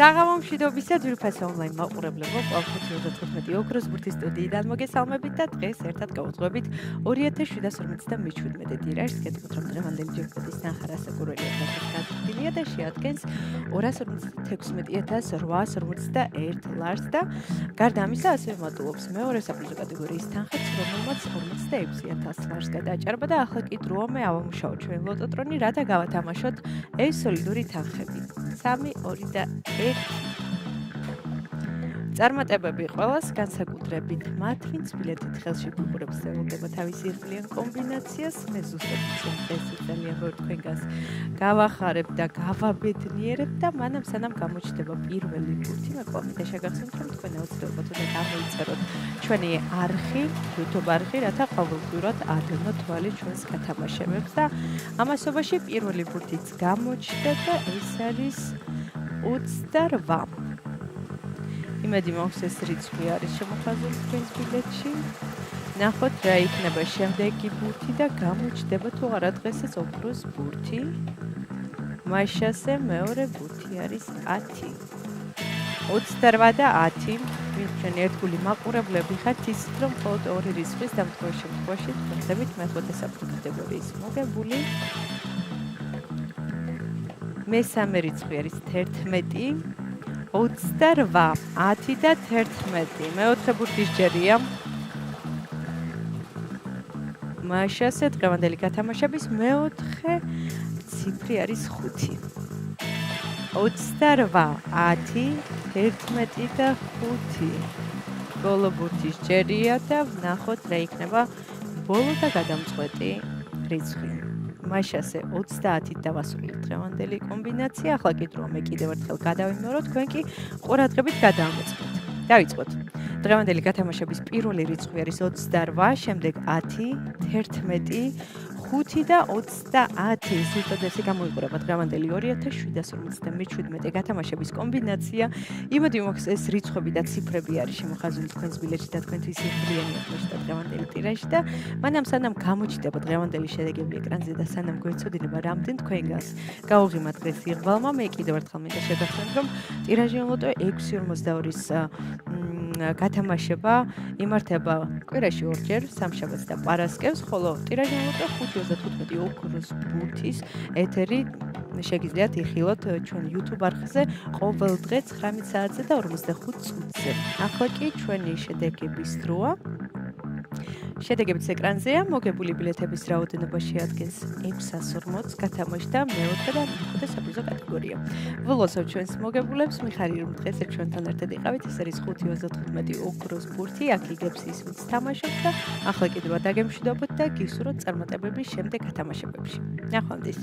საღამო მშვიდობისა ძვირფასი ონლაინ მაყურებლებო, კვლავ 5:15 ოქროს ბურთის სტუდიიდან მოგესალმებით და დღეს ერთად გავუძღვებით 2757 ტირაჟს. გეტყვით, რომ დღევანდელი ჯეკპოტის თანხა რასაკურველია გაზრდილია და შეადგენს 256,851 ლარს და გარდა ამისა ასევე მატულობს მეორე საპრიზო კატეგორიის თანხებს, რომელმაც 46,000 ლარს გადააჭარბა და ახლა კი დროა მე ავამუშაოთ ჩვენ ლოტოტრონი, რათა გავათამაშოთ ეს სოლიდური თანხები. 3, 2 და 1. წარმატებები ყველას, განსაკუთრებით მათ, ვინც ბილეთით ხელში გუყურებს ველოდება თავისი იღბლიან კომბინაციას. მე ზუსტად ვიცი, ეს ძალიან ბევრი თქვენგანს გავახარებ და გავაბედნიერებ და მანამ სანამ გამოჩნდება პირველი ბურთი, მე კვლავ მინდა შეგახსენოთ, რომ თქვენ აუცილებლად უნდა გამოიწეროთ ჩვენი არხი, YouTube არხი, რათა ყოველდღურად ადევნოთ თვალი ჩვენს გათამაშებებს და ამასობაში პირველი ბურთიც გამოჩნდა და ეს არის 28. იმედი მაქვს ეს რიცხვი არის შემოხაზული თქვენს ბილეთში. ნახოთ რა იქნება შემდეგი ბურთი და გამოჩნდება თუ არა დღესაც ოქროს ბურთი. მაშასე მეორე ბურთი არის 10. 28 და 10. ვინც ჩვენ ერთგული მაყურებლები ხართ, ისიც რომ მხოლოდ ორი რიცხვის დამდგმელ შემთხვევაში თქვენდებით მეხუთე საპრიზო კატეგორიის მოგებული. მესამე რიცხვი არის 11. 28, 10 და 11. მეოთხე ბურთის ჯერია. მაშასე დღევანდელი გათამაშების მეოთხე ციფრი არის 5. 28, 10, 11 და 5. ბოლო ბურთის ჯერია და ვნახოთ რა იქნება ბოლო და გადამწყვეტი რიცხვი. მაშასე 30-ით დავასრულეთ დღევანდელი კომბინაცია. ახლა კი დროა მე კიდევ ერთხელ გადავიმეოროთ, თქვენ კი ყურადღებით გადაამოწმეთ. დავიწყოთ. დღევანდელი გათამაშების პირველი რიცხვი არის 28, შემდეგ 10, 11, 5 და 30. ზუსტად ესე გამოიყურება დღევანდელი 2757 გათამაშების კომბინაცია. იმედი მაქვს ეს რიცხვები და ციფრები არის შემოხაზული თქვენს ბილეთში და თქვენთვის იღბლიანი აღმოჩნდა დღევანდელი ტირაჟი და მანამ სანამ გამოჩნდება დღევანდელი შედეგები ეკრანზე და სანამ გვეცოდინება რამდენ თქვენგანს გაუღიმათ დღეს იღბალმა, მე კიდევ ერთხელ მინდა შეგახსენოთ, რომ ტირაჟი ლოტო 6.42-ის გათამაშება იმართება კვირაში ორჯერ, სამშაბათს და პარასკევს, ხოლო ტირაჟი ლოტო 5.35 ოქროს ბურთის ეთერი შეგიძლიათ იხილოთ ჩვენ YouTube არხზე ყოველ დღე 19 საათზე და 45 წუთზე. ახლა კი ჩვენი შედეგების დროა. შედეგებიც ეკრანზეა. მოგებული ბილეთების რაოდენობა შეადგენს 640 გათამაშდა მეოთხე და მეხუთე საპრიზო კატეგორია. ვლოსავ ჩვენს მოგებულებს, მიხარია რომ დღეს ჩვენთან ერთად იყავით. ეს არის 5.35 ოქროს ბურთი, აქ იგებს ის, ვინც თამაშობს და ახლა კიდევ დაგემშვიდობოთ და გისურვოთ წარმატებები შემდეგ გათამაშებებში. ნახვამდის.